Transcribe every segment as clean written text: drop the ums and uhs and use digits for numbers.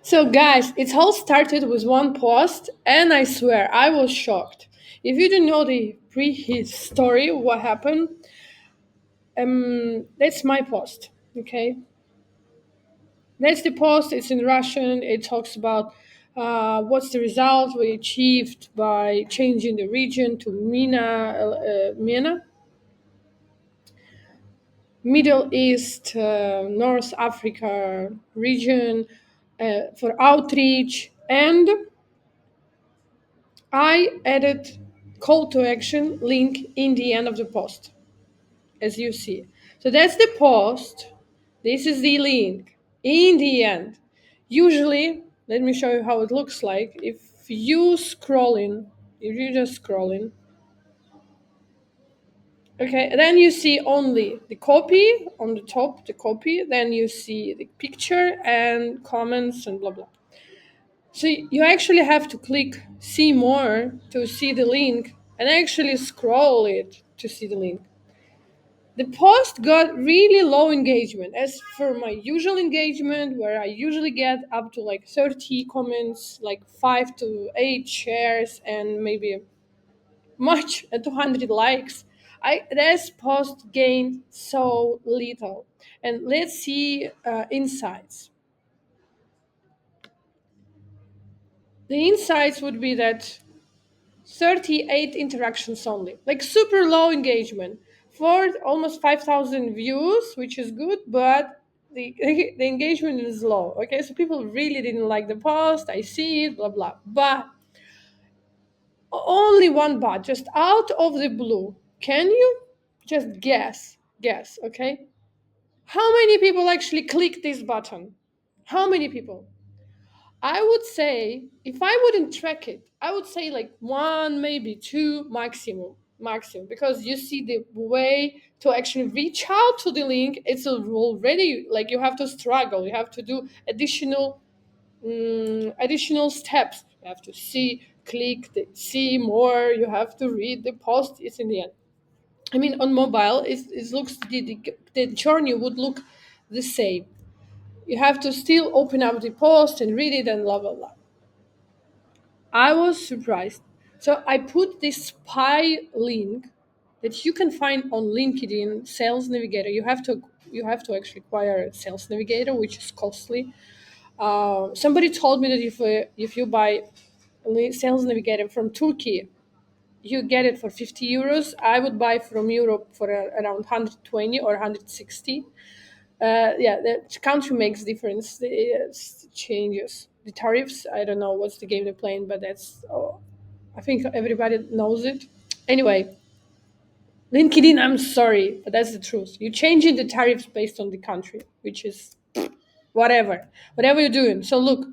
So, guys, it all started with one post, and I swear I was shocked. If you don't know the pre story, what happened, that's my post. Okay, that's the post. It's in Russian. It talks about what's the result we achieved by changing the region to MENA, Middle East, North Africa region for outreach, and I added call to action link in the end of the post, as you see. So that's the post. This is the link in the end. Usually, let me show you how it looks like. If you just scrolling, okay, then you see only the copy on the top, the copy, then you see the picture and comments and blah blah. So you actually have to click see more to see the link and actually scroll it to see the link. The post got really low engagement as for my usual engagement where I usually get up to like 30 comments, like 5 to 8 shares and maybe much 200 likes. I This post gained so little. And let's see insights. The insights would be that 38 interactions only, like super low engagement for almost 5,000 views, which is good, but the engagement is low. Okay, so people really didn't like the post. I see it, blah blah. But only one bot, just out of the blue. Can you just guess? Guess, okay? How many people actually click this button? How many people? I would say if I wouldn't track it, I would say like one, maybe two maximum, maximum, because you see the way to actually reach out to the link. It's already like you have to struggle. You have to do additional steps. You have to see, click, see more. You have to read the post. It's in the end. I mean, on mobile, it looks the journey would look the same. You have to still open up the post and read it and blah blah blah. I was surprised. So I put this spy link that you can find on LinkedIn Sales Navigator. You have to actually acquire a Sales Navigator, which is costly. Somebody told me that if you buy Sales Navigator from Turkey, you get it for 50 euros. I would buy from Europe for around 120 or 160. Yeah, the country makes difference. It changes the tariffs. I don't know what's the game they're playing, but that's. Oh, I think everybody knows it. Anyway, LinkedIn. I'm sorry, but that's the truth. You're changing the tariffs based on the country, which is whatever you're doing. So look,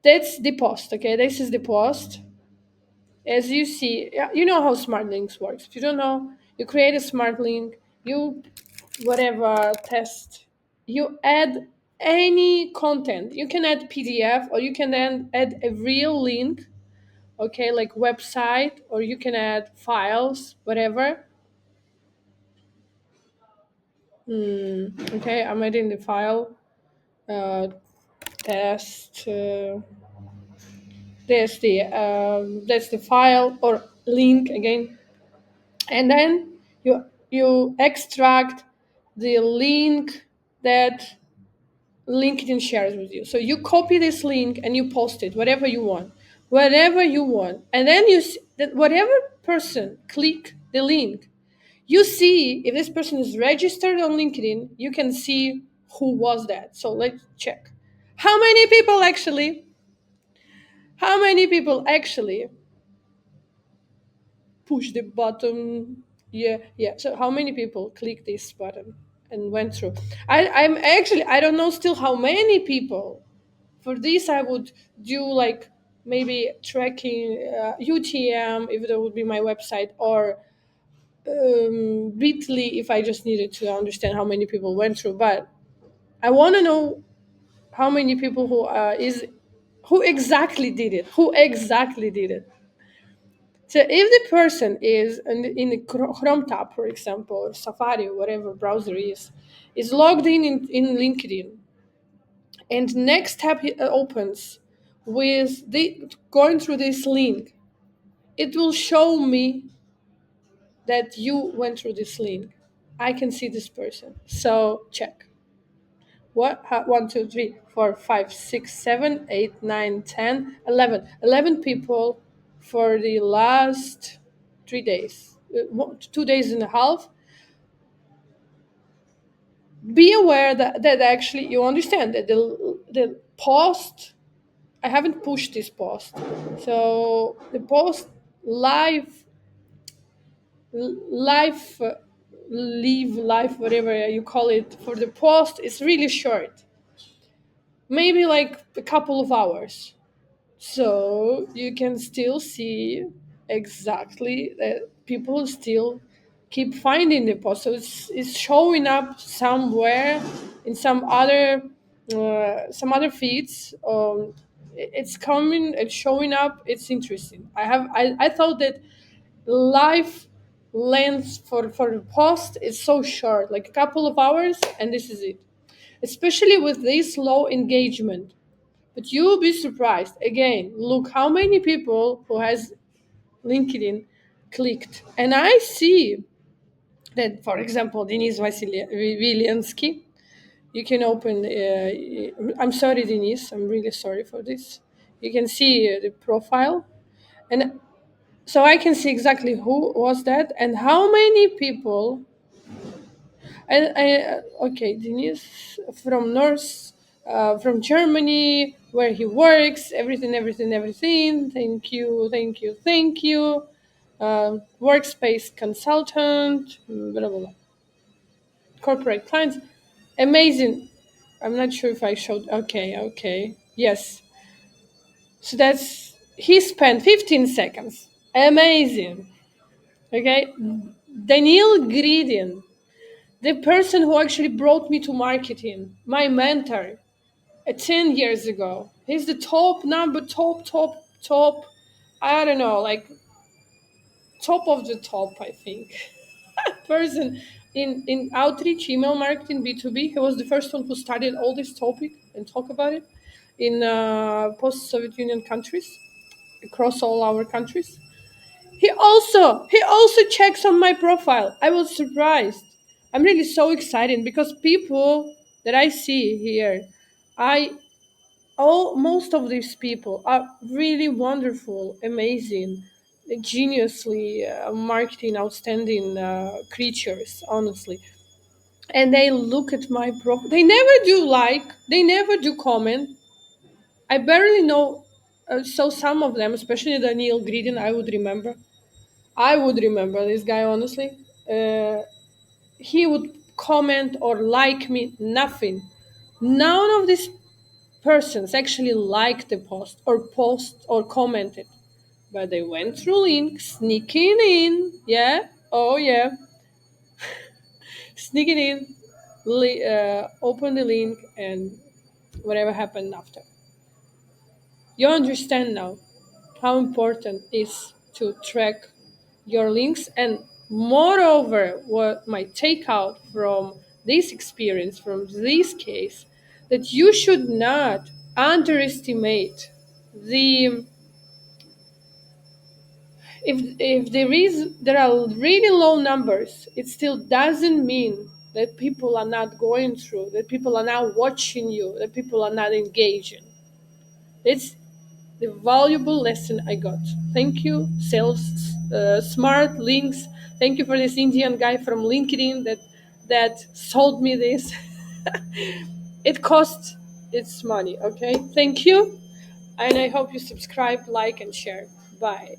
that's the post. Okay, this is the post. As you see, yeah, you know how smart links works. If you don't know, you create a smart link. You whatever test, you add any content. You can add PDF or you can then add a real link, okay, like website, or you can add files, whatever. Okay, I'm adding the file uh, test. That's the file or link again, and then you extract the link that LinkedIn shares with you. So you copy this link and you post it wherever you want, and then you see that whatever person click the link, you see if this person is registered on LinkedIn. You can see who was that. So let's check how many people actually, how many people actually push the button. Yeah, yeah. So how many people click this button and went through? I'm actually, I don't know still how many people. For this, I would do like maybe tracking UTM if that would be my website, or Bitly if I just needed to understand how many people went through. But I want to know how many people who exactly did it. Who exactly did it? So if the person is in the Chrome tab, for example, or Safari, or whatever browser is logged in LinkedIn, And next tab opens with the going through this link. It will show me that you went through this link. I can see this person. So check. What? 1, 2, 3, 4, 5, 6, 7, 8, 9, 10, 11. 11 people for the last 3 days, 2 days and a half. Be aware that actually you understand that the post, I haven't pushed this post. So the post live, life, leave life, whatever you call it, for the post is really short. Maybe like a couple of hours. So you can still see exactly that people still keep finding the post. So it's showing up somewhere in some other feeds. It's coming, it's showing up. It's interesting. I thought that life length for the post is so short, like a couple of hours, and this is it. Especially with this low engagement. But you'll be surprised. Again, look how many people who has LinkedIn clicked. And I see that, for example, Denise Williansky, you can open, I'm sorry, Denise, I'm really sorry for this. You can see the profile. And so I can see exactly who was that and how many people. Okay, Denise from North, from Germany, where he works. Everything, everything, everything. Thank you, thank you, thank you. Workspace consultant. Blah blah blah. Corporate clients. Amazing. I'm not sure if I showed. Okay, okay. Yes. So that's he spent 15 seconds. Amazing. Okay. Daniel Gridin, the person who actually brought me to marketing, my mentor, 10 years ago. He's the top number, top, I don't know, like top of the top, I think, person in outreach, email marketing, B2B. He was the first one who started all this topic and talk about it in post-Soviet Union countries, across all our countries. He also checks on my profile. I was surprised. I'm really so excited because people that I see here, I all most of these people are really wonderful, amazing, geniusly marketing, outstanding creatures, honestly. And they look at my profile. They never do like. They never do comment. I barely know. So some of them, especially Daniel Gridin, I would remember. I would remember this guy, honestly. Uh, he would comment or like me, nothing. None of these persons actually liked the post or commented, but they went through links, sneaking in. Yeah, oh yeah, sneaking in, open the link, and whatever happened after. You understand now how important it is to track your links, and moreover what my takeout from this experience, from this case, that you should not underestimate the if there are really low numbers, it still doesn't mean that people are not going through, that people are not watching you, that people are not engaging. It's the valuable lesson I got. Thank you, sales smart links. Thank you for this Indian guy from LinkedIn that sold me this. It cost its money. Okay, thank you, and I hope you subscribe, like, and share. Bye.